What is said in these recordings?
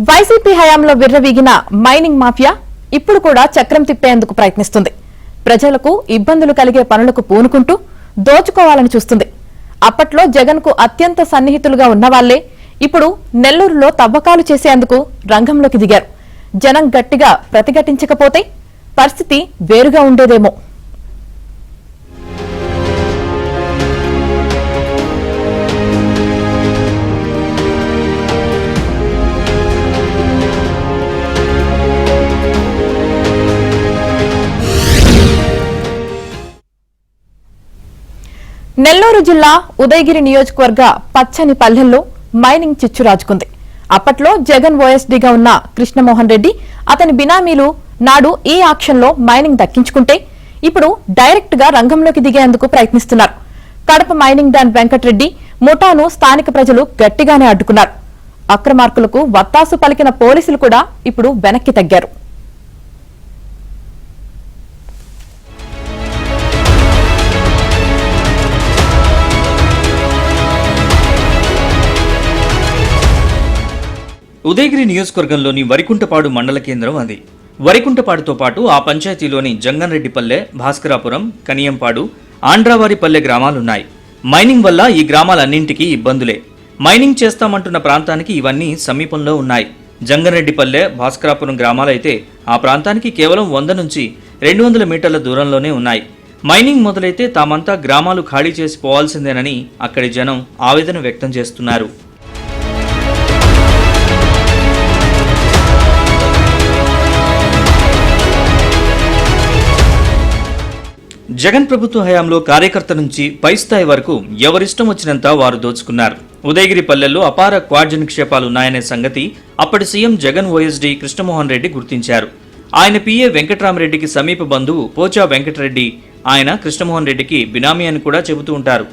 YCP హయాంలో విర్రవీగిన mining mafia ఇప్పుడు కూడా చక్రం తిప్పేందుకు ప్రయత్నిస్తుంది. ప్రజలకు ఇబ్బందులు కలిగే పనులకు పూనుకుంటూ దోచుకోవాలని చూస్తుంది. అప్పట్లో జగన్ కు అత్యంత సన్నిహితులుగా ఉన్నవాళ్లే ఇప్పుడు నెల్లూరులో తవ్వకాలు చేసేందుకు రంగంలోకి దిగారు. జనం గట్టిగా ప్రతిఘటించకపోతే పరిస్థితి వేరుగా ఉండేదేమో. నెల్లూరు జిల్లా ఉదయగిరి నియోజకవర్గ పచ్చని పల్లెల్లో మైనింగ్ చిచ్చురాజుకుంది. అప్పట్లో జగన్ ఓఎస్డీగా ఉన్న కృష్ణమోహన్ రెడ్డి, అతని బినామీలు నాడు ఈ ఆక్షన్లో మైనింగ్ దక్కించుకుంటే ఇప్పుడు డైరెక్ట్ గా రంగంలోకి దిగేందుకు ప్రయత్నిస్తున్నారు. కడప మైనింగ్ డాన్ వెంకటరెడ్డి ముఠాను స్థానిక ప్రజలు గట్టిగానే అడ్డుకున్నారు. అక్రమార్కులకు వత్తాసు పలికిన పోలీసులు కూడా ఇప్పుడు వెనక్కి తగ్గారు. ఉదయగిరి నియోజకవర్గంలోని వరికుంటపాడు మండల కేంద్రం అది. వరికుంటపాడుతో పాటు ఆ పంచాయతీలోని జంగన్రెడ్డిపల్లె, భాస్కరాపురం, కనియంపాడు, ఆండ్రావారిపల్లె గ్రామాలున్నాయి. మైనింగ్ వల్ల ఈ గ్రామాలన్నింటికీ ఇబ్బందులే. మైనింగ్ చేస్తామంటున్న ప్రాంతానికి ఇవన్నీ సమీపంలో ఉన్నాయి. జంగన్రెడ్డిపల్లె, భాస్కరాపురం గ్రామాలైతే ఆ ప్రాంతానికి కేవలం 100 నుంచి 200 మీటర్ల దూరంలోనే ఉన్నాయి. మైనింగ్ మొదలైతే తామంతా గ్రామాలు ఖాళీ చేసి పోవాల్సిందేనని అక్కడి జనం ఆవేదన వ్యక్తం చేస్తున్నారు. జగన్ ప్రభుత్వ హయాంలో కార్యకర్త నుంచి పై స్థాయి వరకు ఎవరిష్టం వచ్చినంత వారు దోచుకున్నారు. ఉదయగిరి పల్లెల్లో అపార క్వాడ్జ్ నిక్షేపాలున్నాయనే సంగతి అప్పటి సీఎం జగన్ ఓఎస్డీ కృష్ణమోహన్ రెడ్డి గుర్తించారు. ఆయన పిఏ వెంకట్రామరెడ్డికి సమీప బంధువు పోచా వెంకటరెడ్డి. ఆయన కృష్ణమోహన్ రెడ్డికి బినామీ అని కూడా చెబుతూ ఉంటారు.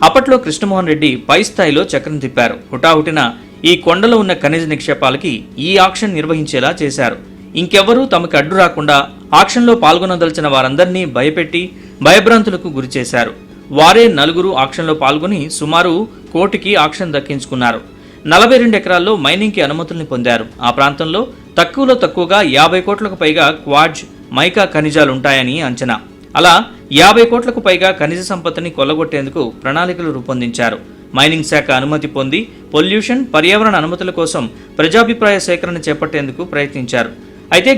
అప్పట్లో కృష్ణమోహన్ రెడ్డి పై స్థాయిలో చక్రం తిప్పారు. హుటాహుటిన ఈ కొండలో ఉన్న ఖనిజ నిక్షేపాలకి ఈ ఆక్షన్ నిర్వహించేలా చేశారు. ఇంకెవ్వరూ తమకు అడ్డు రాకుండా ఆక్షన్లో పాల్గొనదలిచిన వారందరినీ భయపెట్టి భయభ్రాంతులకు గురిచేశారు. వారే 4 ఆక్షన్లో పాల్గొని సుమారు 1 కోటికి ఆక్షన్ దక్కించుకున్నారు. 42 ఎకరాల్లో మైనింగ్కి అనుమతుల్ని పొందారు. ఆ ప్రాంతంలో తక్కువలో తక్కువగా 50 కోట్లకు పైగా క్వాడ్జ్, మైకా ఖనిజాలుంటాయని అంచనా. అలా 50 కోట్లకు పైగా ఖనిజ సంపత్తిని కొల్లగొట్టేందుకు ప్రణాళికలు రూపొందించారు. మైనింగ్ శాఖ అనుమతి పొంది పొల్యూషన్, పర్యావరణ అనుమతుల కోసం ప్రజాభిప్రాయ సేకరణ చేపట్టేందుకు ప్రయత్నించారు. అయితే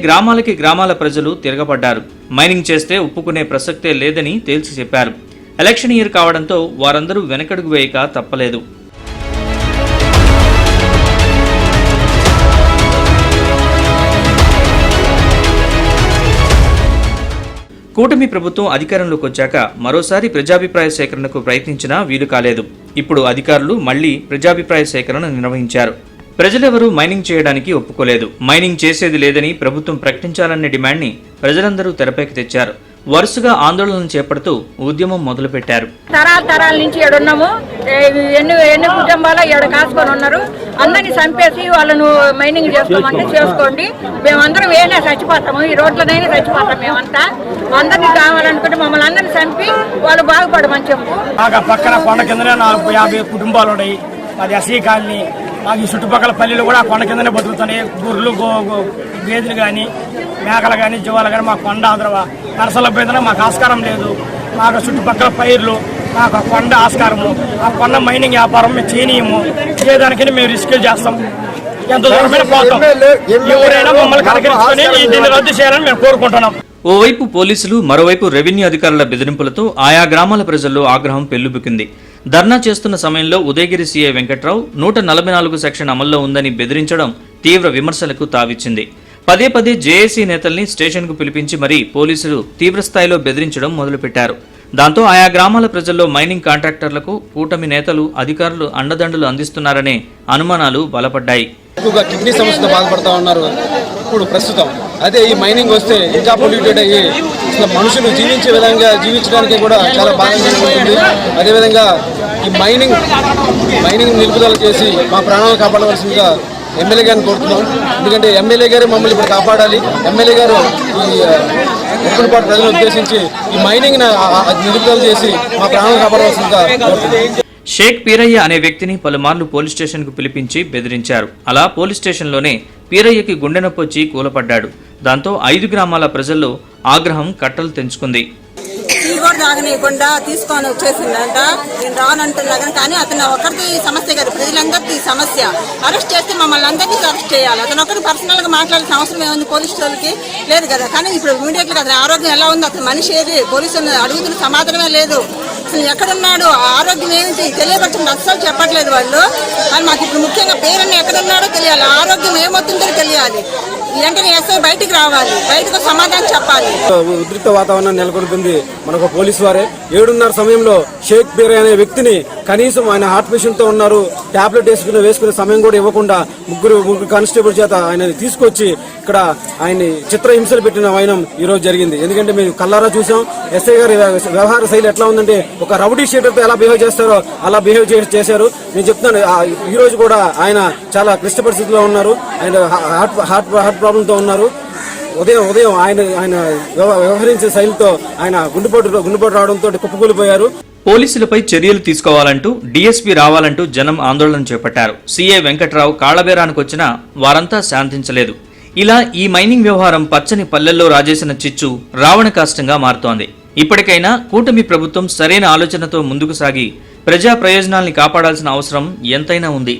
గ్రామాల ప్రజలు తిరగబడ్డారు. మైనింగ్ చేస్తే ఒప్పుకునే ప్రసక్తే లేదని తేల్చి చెప్పారు. ఎలక్షన్ ఇయర్ కావడంతో వారందరూ వెనకడుగు వేయక తప్పలేదు. కూటమి ప్రభుత్వం అధికారంలోకి వచ్చాక మరోసారి ప్రజాభిప్రాయ సేకరణకు ప్రయత్నించినా వీలు కాలేదు. ఇప్పుడు అధికారులు మళ్లీ ప్రజాభిప్రాయ సేకరణ నిర్వహించారు. ప్రజలెవరూ మైనింగ్ చేయడానికి ఒప్పుకోలేదు. మైనింగ్ చేసేది లేదని ప్రభుత్వం ప్రకటించాలనే డిమాండ్ని ప్రజలందరూ తెరపైకి తెచ్చారు. వరుసగా ఆందోళనలు చేపడుతూ ఉద్యమం మొదలుపెట్టారు. తరాల నుంచి ఏడున్నాము, ఎన్ని కుటుంబాలు ఏడ కాసుకొని ఉన్నారు. అందరినీ చంపేసి వాళ్ళను మైనింగ్ చేసుకోమంటే చేసుకోండి, మేమందరం ఏమైనా చచ్చిపోతాము, ఈ రోడ్లనైనా చచ్చిపోతాం. మేమంతా అందరినీ కావాలనుకుంటే మమ్మల్ని అందరినీ చంపి వాళ్ళు బాగుపడమని చెప్పు. పక్కన కొండ కిందనే 50 కుటుంబాలు ఉన్నాయి. అది ఎస్సీ కాలనీ. మాకు ఈ చుట్టుపక్కల పల్లెలు కూడా కొండ కిందనే బతుకుతున్నాయి. గుర్రెలు, గేదెలు కానీ, మేకలు కానీ, జీవాలు కానీ మా కొండ నరసల పోయిందనే మాకు ఆస్కారం లేదు. మాకు చుట్టుపక్కల పైర్లు, మాకు కొండ ఆస్కారము. ఆ కొండ మైనింగ్ వ్యాపారం మేము చేయనీయము. చేయడానికని మేము రిస్క్ చేస్తాం. ఎంత దూరమైన పోతాం. ఎవరైనా మమ్మల్ని కనకరించుకొని దీన్ని రద్దు చేయాలని మేము కోరుకుంటున్నాం. ఓవైపు పోలీసులు, మరోవైపు రెవెన్యూ అధికారుల బెదిరింపులతో ఆయా గ్రామాల ప్రజల్లో ఆగ్రహం పెల్లుబికింది. ధర్నా చేస్తున్న సమయంలో ఉదయగిరి సీఐ వెంకట్రావు 144 సెక్షన్ అమల్లో ఉందని బెదిరించడం తీవ్ర విమర్శలకు తావిచ్చింది. పదే జేఏసీ నేతల్ని స్టేషన్కు పిలిపించి మరీ పోలీసులు తీవ్రస్థాయిలో బెదిరించడం మొదలుపెట్టారు. దాంతో ఆయా గ్రామాల ప్రజల్లో మైనింగ్ కాంట్రాక్టర్లకు కూటమి నేతలు, అధికారులు అండదండలు అందిస్తున్నారనే అనుమానాలు బలపడ్డాయి. ఎక్కువగా కిడ్నీ సమస్యతో బాధపడతా ఉన్నారు ఇప్పుడు ప్రస్తుతం. అదే ఈ మైనింగ్ వస్తే ఇంకా పొల్యూటెడ్ అయ్యి అసలు మనుషులు జీవించడానికి కూడా చాలా బాగా ఉంటుంది. అదేవిధంగా ఈ మైనింగ్ నిలుపుదల చేసి మా ప్రాణాలను కాపాడవలసిందిగా ఎమ్మెల్యే గారిని కోరుతున్నాం. ఎందుకంటే ఎమ్మెల్యే గారు మమ్మల్ని ఇప్పుడు కాపాడాలి. ఎమ్మెల్యే గారు ఈ ఉప్పులపాటు ప్రజలను ఉద్దేశించి ఈ మైనింగ్ నిలుపుదల చేసి మా ప్రాణాలను కాపాడవలసిందిగా కోరుతున్నాం. షేక్ పీరయ్య అనే వ్యక్తిని పలుమార్లు పోలీస్ స్టేషన్కు పిలిపించి బెదిరించారు. అలా పోలీస్ స్టేషన్లోనే పీరయ్యకి గుండె నొప్పి వచ్చి కూలపడ్డాడు. దాంతో 5 గ్రామాల ప్రజల్లో ఆగ్రహం కట్టలు తెంచుకుంది. టీ కూడా తాగనీయకుండా తీసుకొని వచ్చేసిందంట. నేను రానంటున్నా కానీ అతను ఒకరిది సమస్య కాదు, ప్రజలందరికీ సమస్య. అరెస్ట్ చేస్తే మమ్మల్ని అందరినీ అరెస్ట్ చేయాలి. అతను ఒకటి పర్సనల్ గా మాట్లాడాల్సిన అవసరం ఏముంది పోలీసు వాళ్ళకి లేదు కదా. కానీ ఇప్పుడు ఇమీడియట్ గా అతని ఆరోగ్యం ఎలా ఉంది, అతను మనిషి ఏది, పోలీసులు అడుగుతున్న సమాధానమే లేదు. అసలు ఎక్కడున్నాడు, ఆరోగ్యం ఏమిటి తెలియపరచండి, అస్సలు చెప్పట్లేదు వాళ్ళు. కానీ మాకు ఇప్పుడు ముఖ్యంగా పేరన్న ఎక్కడున్నాడో తెలియాలి, ఆరోగ్యం ఏమవుతుందో తెలియాలి. వెంటనే ఎస్ఐ బయటికి రావాలి, బయటకు సమాధానం చెప్పాలి. ఉద్రిక్త వాతావరణం నెలకొంటుంది. మనకు పోలీసు వారే 7:30 సమయంలో షేక్ పీరయ్య అనే వ్యక్తిని కనీసం ఆయన హార్ట్ పేషెంట్ తో ఉన్నారు, టాబ్లెట్ వేసుకునే సమయం కూడా ఇవ్వకుండా ముగ్గురు కానిస్టేబుల్ చేత ఆయన తీసుకొచ్చి ఇక్కడ ఆయన్ని చిత్రహింసలు పెట్టిన వైనం ఈ రోజు జరిగింది. ఎందుకంటే మేము కల్లారా చూసాం ఎస్ఐ గారి వ్యవహార శైలి ఎట్లా ఉందంటే ఒక రౌడీ షీటర్తో ఎలా బిహేవ్ చేస్తారో అలా బిహేవ్ చేశారు. నేను చెప్తున్నాను ఈ రోజు కూడా ఆయన చాలా క్లిష్ట పరిస్థితిలో ఉన్నారు. ఆయన హార్ట్ ప్రాబ్లంతో ఉన్నారు. ఉదయం ఆయన వ్యవహరించే శైలితో ఆయన గుండెపోటు రావడంతో కుప్పకూలిపోయారు. పోలీసులపై చర్యలు తీసుకోవాలంటూ డీఎస్పీ రావాలంటూ జనం ఆందోళన చేపట్టారు. సీఐ వెంకట్రావు కాళ్లబేరానికొచ్చినా వారంతా శాంతించలేదు. ఇలా ఈ మైనింగ్ వ్యవహారం పచ్చని పల్లెల్లో రాజేసిన చిచ్చు రావణ కాష్టంగా మారుతోంది. ఇప్పటికైనా కూటమి ప్రభుత్వం సరైన ఆలోచనతో ముందుకు సాగి ప్రజా ప్రయోజనాల్ని కాపాడాల్సిన అవసరం ఎంతైనా ఉంది.